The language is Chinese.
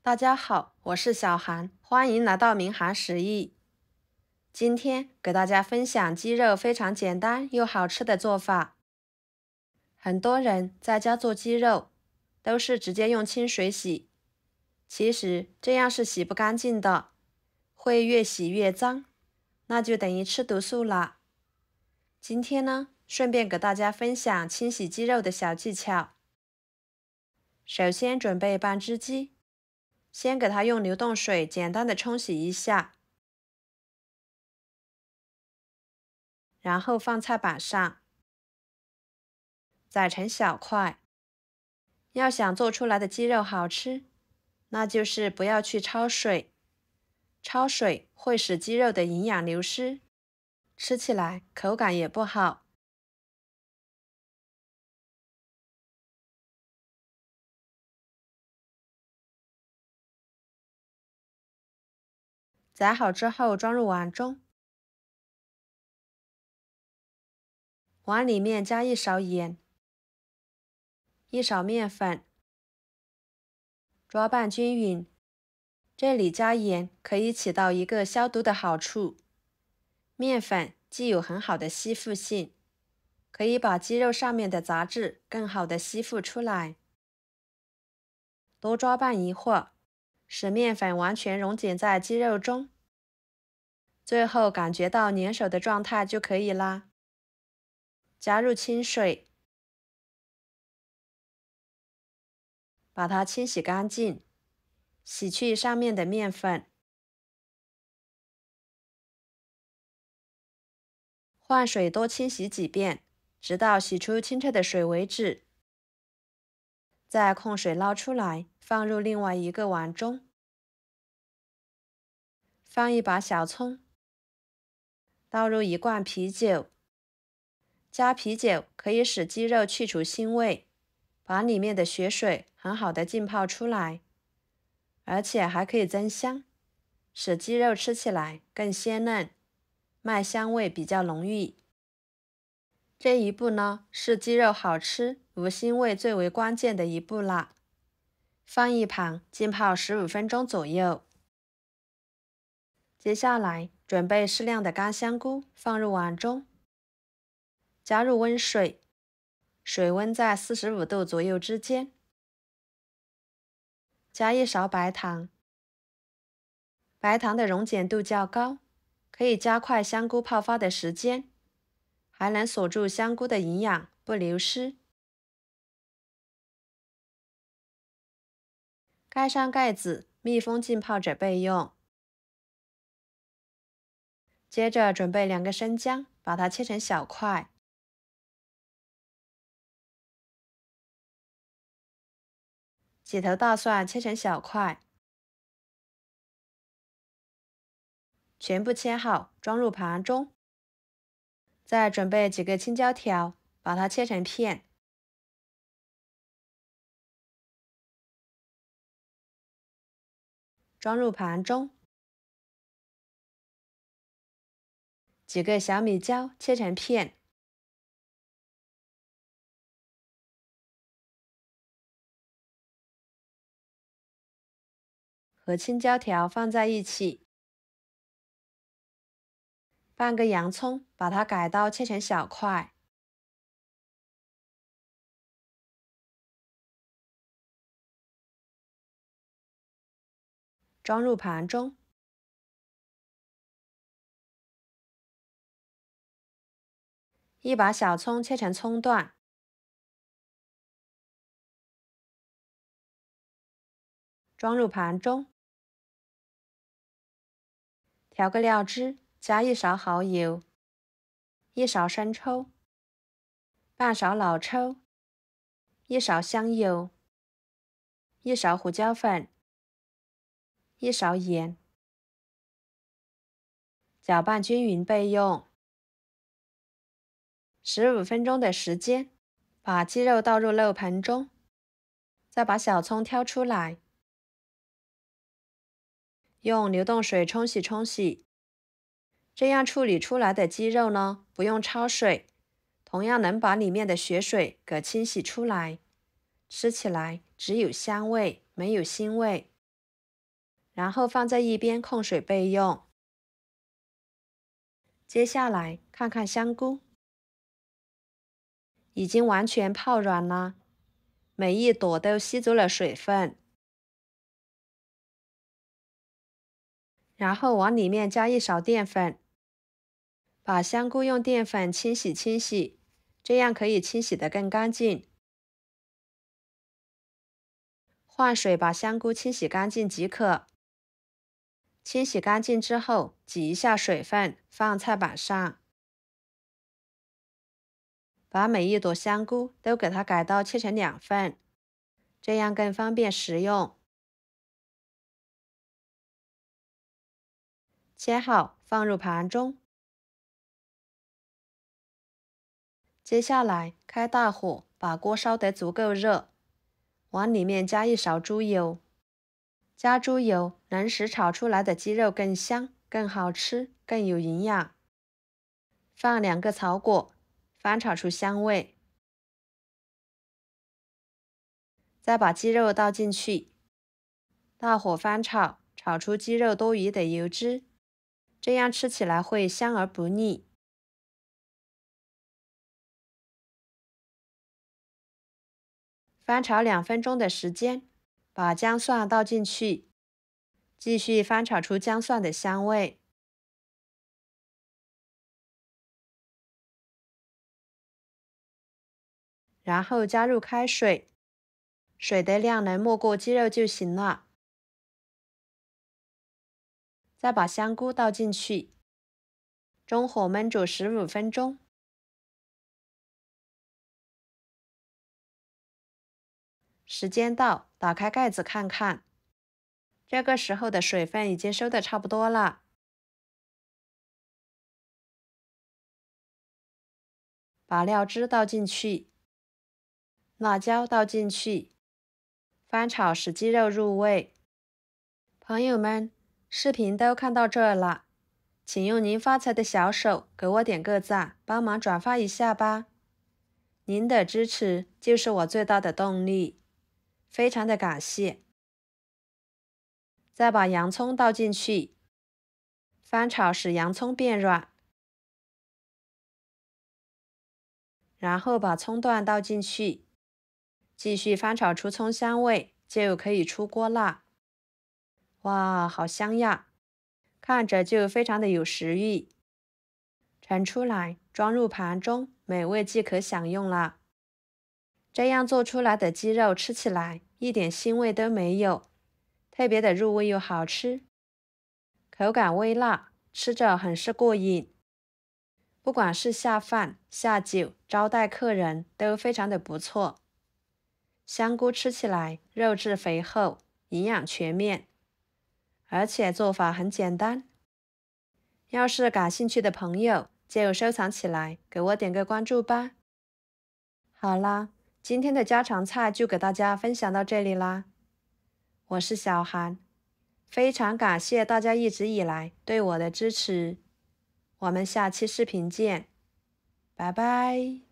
大家好，我是小韩，欢迎来到明涵食艺。今天给大家分享鸡肉非常简单又好吃的做法。很多人在家做鸡肉都是直接用清水洗，其实这样是洗不干净的，会越洗越脏，那就等于吃毒素了。今天呢，顺便给大家分享清洗鸡肉的小技巧。首先准备半只鸡。先给它用流动水简单的冲洗一下，然后放菜板上，宰成小块。要想做出来的鸡肉好吃，那就是不要去焯水，焯水会使鸡肉的营养流失，吃起来口感也不好。宰好之后装入碗中，碗里面加1勺盐，1勺面粉，抓拌均匀。这里加盐可以起到一个消毒的好处。面粉既有很好的吸附性，可以把鸡肉上面的杂质更好的吸附出来。多抓拌一会儿，使面粉完全溶解在鸡肉中。最后感觉到粘手的状态就可以啦。加入清水，把它清洗干净，洗去上面的面粉。换水多清洗几遍，直到洗出清澈的水为止。再控水捞出来，放入另外一个碗中。放一把小葱，倒入1罐啤酒。加啤酒可以使鸡肉去除腥味，把里面的血水很好的浸泡出来，而且还可以增香，使鸡肉吃起来更鲜嫩，麦香味比较浓郁。这一步呢，是鸡肉好吃、无腥味最为关键的一步啦。放一旁浸泡15分钟左右。接下来准备适量的干香菇放入碗中，加入温水，水温在45度左右之间。加1勺白糖，白糖的溶解度较高，可以加快香菇泡发的时间，还能锁住香菇的营养不流失。盖上盖子，密封浸泡着备用。接着准备2个生姜，把它切成小块。几头大蒜切成小块，全部切好，装入盘中。再准备几个青椒条，把它切成片。装入盘中。几个小米椒切成片，和青椒条放在一起。半个洋葱，把它改刀切成小块。装入盘中。一把小葱切成葱段，装入盘中。调个料汁，加1勺蚝油，1勺生抽，半勺老抽，1勺香油，1勺胡椒粉，1勺盐，搅拌均匀备用。15分钟的时间，把鸡肉倒入肉盆中，再把小葱挑出来，用流动水冲洗冲洗。这样处理出来的鸡肉呢，不用焯水，同样能把里面的血水给清洗出来，吃起来只有香味，没有腥味。然后放在一边控水备用。接下来看看香菇，已经完全泡软了，每一朵都吸足了水分。然后往里面加一勺淀粉，把香菇用淀粉清洗，这样可以清洗得更干净。换水把香菇清洗干净即可。清洗干净之后，挤一下水分，放菜板上。把每一朵香菇都给它改刀切成2份，这样更方便食用。切好放入盘中。接下来开大火，把锅烧得足够热，往里面加一勺猪油。加猪油能使炒出来的鸡肉更香、更好吃、更有营养。放2个草果，翻炒出香味。再把鸡肉倒进去，大火翻炒，炒出鸡肉多余的油脂，这样吃起来会香而不腻。翻炒2分钟的时间，把姜蒜倒进去，继续翻炒出姜蒜的香味。然后加入开水，水的量能没过鸡肉就行了。再把香菇倒进去，中火焖煮15分钟。时间到，打开盖子看看，这个时候的水分已经收得差不多了。把料汁倒进去，辣椒倒进去，翻炒使鸡肉入味。朋友们，视频都看到这儿了，请用您发财的小手给我点个赞，帮忙转发一下吧。您的支持就是我最大的动力，非常的感谢。再把洋葱倒进去，翻炒使洋葱变软，然后把葱段倒进去，继续翻炒出葱香味，就可以出锅啦。哇，好香呀！看着就非常的有食欲。盛出来，装入盘中，美味即可享用了。这样做出来的鸡肉吃起来一点腥味都没有，特别的入味又好吃，口感微辣，吃着很是过瘾。不管是下饭、下酒、招待客人都非常的不错。香菇吃起来肉质肥厚，营养全面，而且做法很简单。要是感兴趣的朋友，就收藏起来，给我点个关注吧。好啦，今天的家常菜就给大家分享到这里啦。我是小韩，非常感谢大家一直以来对我的支持。我们下期视频见，拜拜。